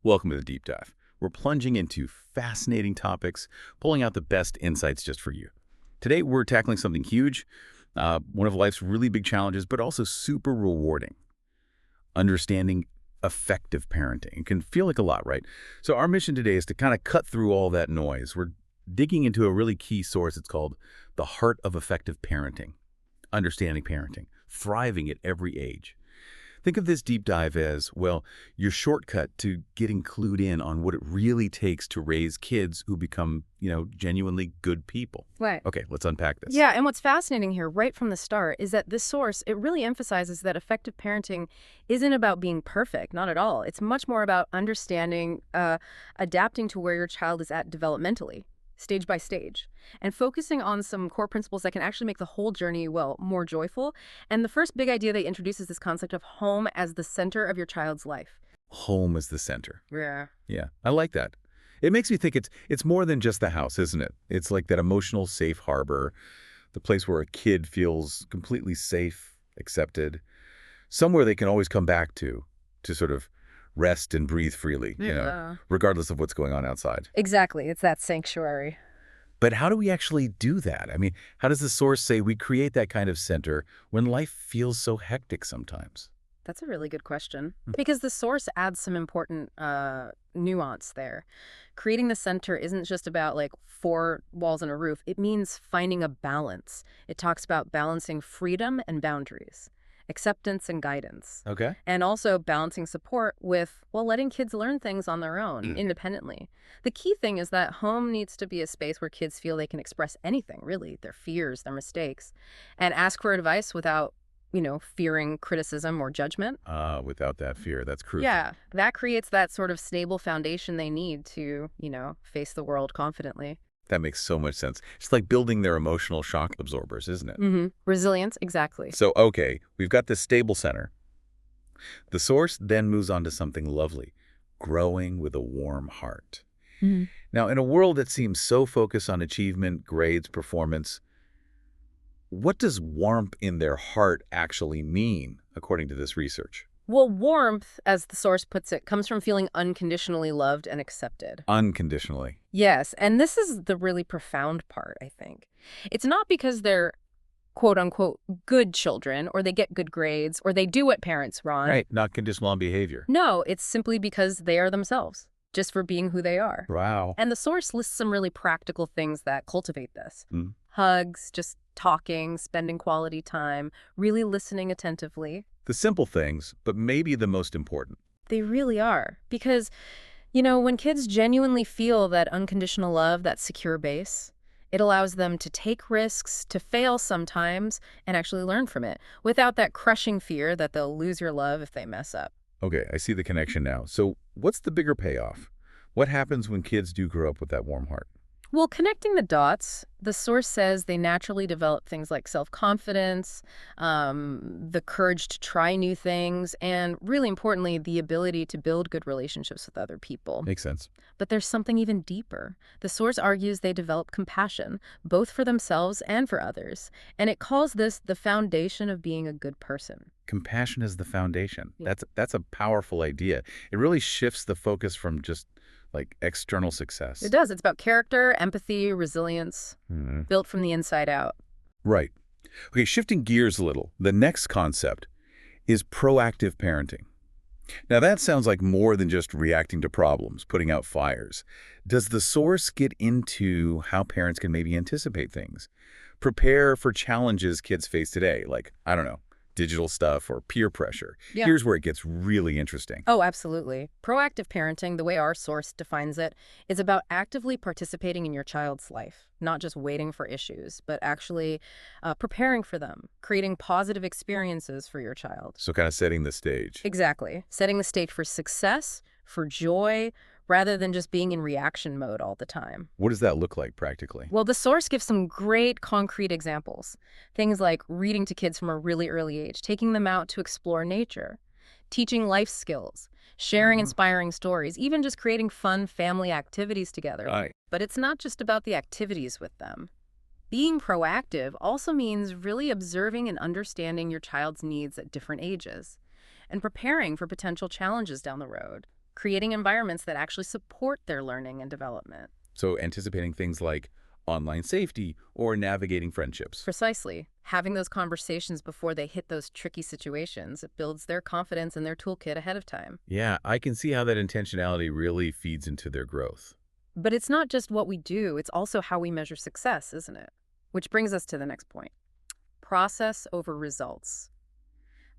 Welcome to the Deep Dive. We're plunging into fascinating topics, pulling out the best insights just for you. Today, we're tackling something huge, one of life's really big challenges, but also super rewarding. Understanding effective parenting. It can feel like a lot, right? So our mission today is to kind of cut through all that noise. We're digging into a really key source. It's called the heart of effective parenting. Understanding parenting. Thriving at every age. Think of this deep dive as, well, your shortcut to getting clued in on what it really takes to raise kids who become, genuinely good people. Right. Okay, let's unpack this. Yeah, and what's fascinating here right from the start is that this source, it really emphasizes that effective parenting isn't about being perfect, not at all. It's much more about understanding, adapting to where your child is at developmentally, stage by stage, and focusing on some core principles that can actually make the whole journey, well, more joyful. And the first big idea they introduce is this concept of home as the center of your child's life. Home is the center. Yeah. Yeah, I like that. It makes me think it's more than just the house, isn't it? It's like that emotional safe harbor, the place where a kid feels completely safe, accepted, somewhere they can always come back to sort of rest and breathe freely, regardless of what's going on outside. Exactly. It's that sanctuary. But how do we actually do that? I mean, how does the source say we create that kind of center when life feels so hectic sometimes? That's a really good question. Because the source adds some important nuance there. Creating the center isn't just about like four walls and a roof. It means finding a balance. It talks about balancing freedom and boundaries, acceptance and guidance. Okay. And also balancing support with, well, letting kids learn things on their own, independently. The key thing is that home needs to be a space where kids feel they can express anything, really, their fears, their mistakes, and ask for advice without, fearing criticism or judgment. Without that fear, that's crucial. Yeah, that creates that sort of stable foundation they need to, face the world confidently. That makes so much sense. It's like building their emotional shock absorbers, isn't it? Mm-hmm. Resilience, exactly. So, okay, we've got this stable center. The source then moves on to something lovely, growing with a warm heart. Mm-hmm. Now, in a world that seems so focused on achievement, grades, performance, what does warmth in their heart actually mean, according to this research? Well, warmth, as the source puts it, comes from feeling unconditionally loved and accepted. Unconditionally. Yes, and this is the really profound part, I think. It's not because they're quote-unquote good children, or they get good grades, or they do what parents want. Right, not conditional on behavior. No, it's simply because they are themselves, just for being who they are. Wow. And the source lists some really practical things that cultivate this. Mm. Hugs, just talking, spending quality time, really listening attentively. The simple things, but maybe the most important. They really are. Because, when kids genuinely feel that unconditional love, that secure base, it allows them to take risks, to fail sometimes, and actually learn from it, without that crushing fear that they'll lose your love if they mess up. Okay, I see the connection now. So what's the bigger payoff? What happens when kids do grow up with that warm heart? Well, connecting the dots, the source says they naturally develop things like self-confidence, the courage to try new things, and really importantly, the ability to build good relationships with other people. Makes sense. But there's something even deeper. The source argues they develop compassion, both for themselves and for others. And it calls this the foundation of being a good person. Compassion is the foundation. Yeah. That's a powerful idea. It really shifts the focus from just like external success. It does. It's about character, empathy, resilience, built from the inside out. Right. Okay, shifting gears a little, the next concept is proactive parenting. Now that sounds like more than just reacting to problems, putting out fires. Does the source get into how parents can maybe anticipate things? Prepare for challenges kids face today, like, I don't know, digital stuff or peer pressure. Yeah. Here's where it gets really interesting. Oh, absolutely. Proactive parenting, the way our source defines it, is about actively participating in your child's life, not just waiting for issues, but actually preparing for them, creating positive experiences for your child. So kind of setting the stage. Exactly. Setting the stage for success, for joy, rather than just being in reaction mode all the time. What does that look like practically? Well, the source gives some great concrete examples. Things like reading to kids from a really early age, taking them out to explore nature, teaching life skills, sharing inspiring stories, even just creating fun family activities together. Right. But it's not just about the activities with them. Being proactive also means really observing and understanding your child's needs at different ages and preparing for potential challenges down the road. creating environments that actually support their learning and development. So anticipating things like online safety or navigating friendships. Precisely. Having those conversations before they hit those tricky situations, it builds their confidence in their toolkit ahead of time. Yeah, I can see how that intentionality really feeds into their growth. But it's not just what we do, it's also how we measure success, isn't it? Which brings us to the next point. Process over results.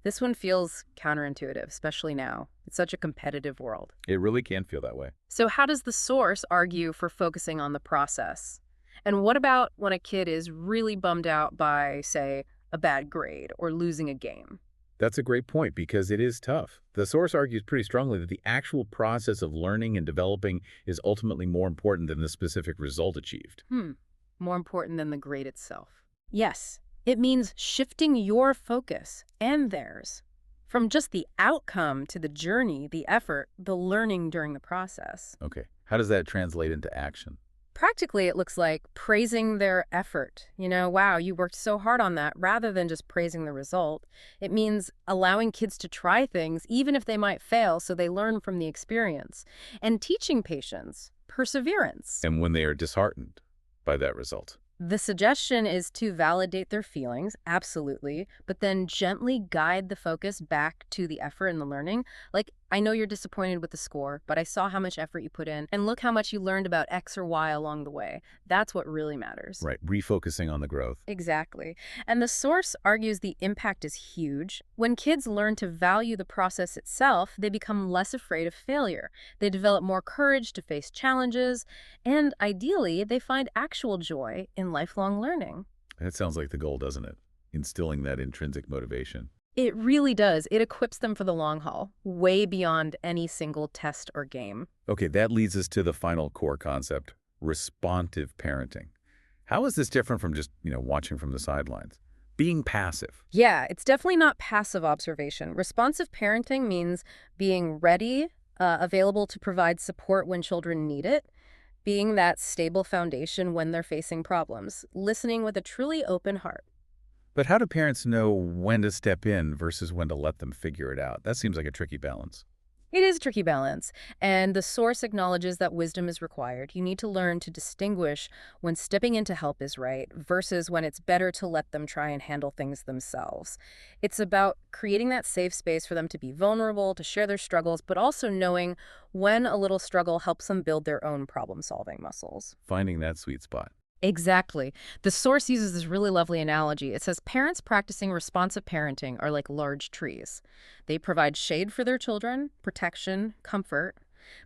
This one feels counterintuitive, especially now. It's such a competitive world. It really can feel that way. So how does the source argue for focusing on the process? And what about when a kid is really bummed out by, say, a bad grade or losing a game? That's a great point because it is tough. The source argues pretty strongly that the actual process of learning and developing is ultimately more important than the specific result achieved. More important than the grade itself. Yes, it means shifting your focus and theirs from just the outcome to the journey, the effort, the learning during the process. Okay, how does that translate into action? Practically, it looks like praising their effort. Wow, you worked so hard on that, rather than just praising the result. It means allowing kids to try things, even if they might fail, so they learn from the experience. And teaching patience, perseverance. And when they are disheartened by that result. The suggestion is to validate their feelings, absolutely, but then gently guide the focus back to the effort and the learning. Like, I know you're disappointed with the score, but I saw how much effort you put in, and look how much you learned about X or Y along the way. That's what really matters. Right, refocusing on the growth. Exactly. And the source argues the impact is huge. When kids learn to value the process itself, they become less afraid of failure. They develop more courage to face challenges, and ideally, they find actual joy in lifelong learning. That sounds like the goal, doesn't it? Instilling that intrinsic motivation. It really does. It equips them for the long haul, way beyond any single test or game. Okay, that leads us to the final core concept, responsive parenting. How is this different from just, watching from the sidelines? Being passive. Yeah, it's definitely not passive observation. Responsive parenting means being ready, available to provide support when children need it, being that stable foundation when they're facing problems, listening with a truly open heart. But how do parents know when to step in versus when to let them figure it out? That seems like a tricky balance. It is a tricky balance, and the source acknowledges that wisdom is required. You need to learn to distinguish when stepping in to help is right versus when it's better to let them try and handle things themselves. It's about creating that safe space for them to be vulnerable, to share their struggles, but also knowing when a little struggle helps them build their own problem-solving muscles. Finding that sweet spot. Exactly. The source uses this really lovely analogy. It says parents practicing responsive parenting are like large trees. They provide shade for their children, protection, comfort,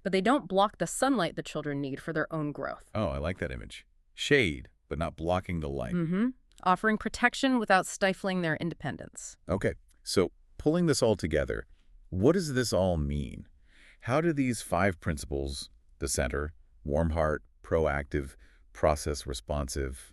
but they don't block the sunlight the children need for their own growth. Oh, I like that image. Shade, but not blocking the light. Offering protection without stifling their independence. Okay, so pulling this all together, what does this all mean? How do these 5 principles, the center, warm heart, proactive, process responsive,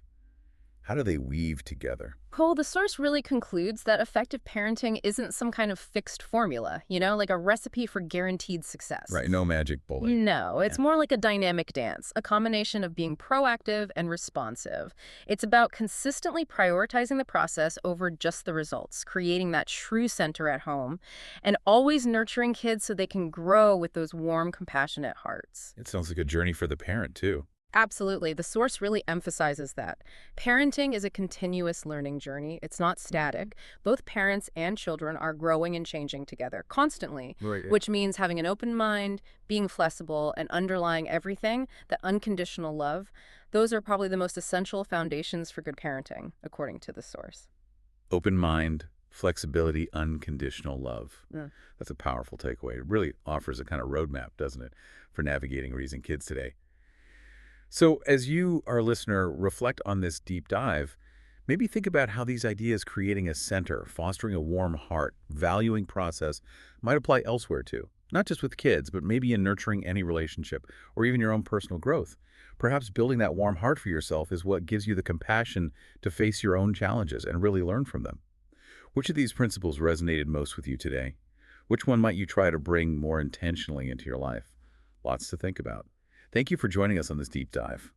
how do they weave together? Cole, the source really concludes that effective parenting isn't some kind of fixed formula, like a recipe for guaranteed success. Right, no magic bullet. No, it's more like a dynamic dance, a combination of being proactive and responsive. It's about consistently prioritizing the process over just the results, creating that true center at home, and always nurturing kids so they can grow with those warm, compassionate hearts. It sounds like a journey for the parent, too. Absolutely. The source really emphasizes that. Parenting is a continuous learning journey. It's not static. Both parents and children are growing and changing together constantly, Right. which means having an open mind, being flexible, and underlying everything, that unconditional love. Those are probably the most essential foundations for good parenting, according to the source. Open mind, flexibility, unconditional love. That's a powerful takeaway. It really offers a kind of roadmap, doesn't it, for navigating raising kids today. So as you, our listener, reflect on this deep dive, maybe think about how these ideas creating a center, fostering a warm heart, valuing process might apply elsewhere too. Not just with kids, but maybe in nurturing any relationship or even your own personal growth. Perhaps building that warm heart for yourself is what gives you the compassion to face your own challenges and really learn from them. Which of these principles resonated most with you today? Which one might you try to bring more intentionally into your life? Lots to think about. Thank you for joining us on this deep dive.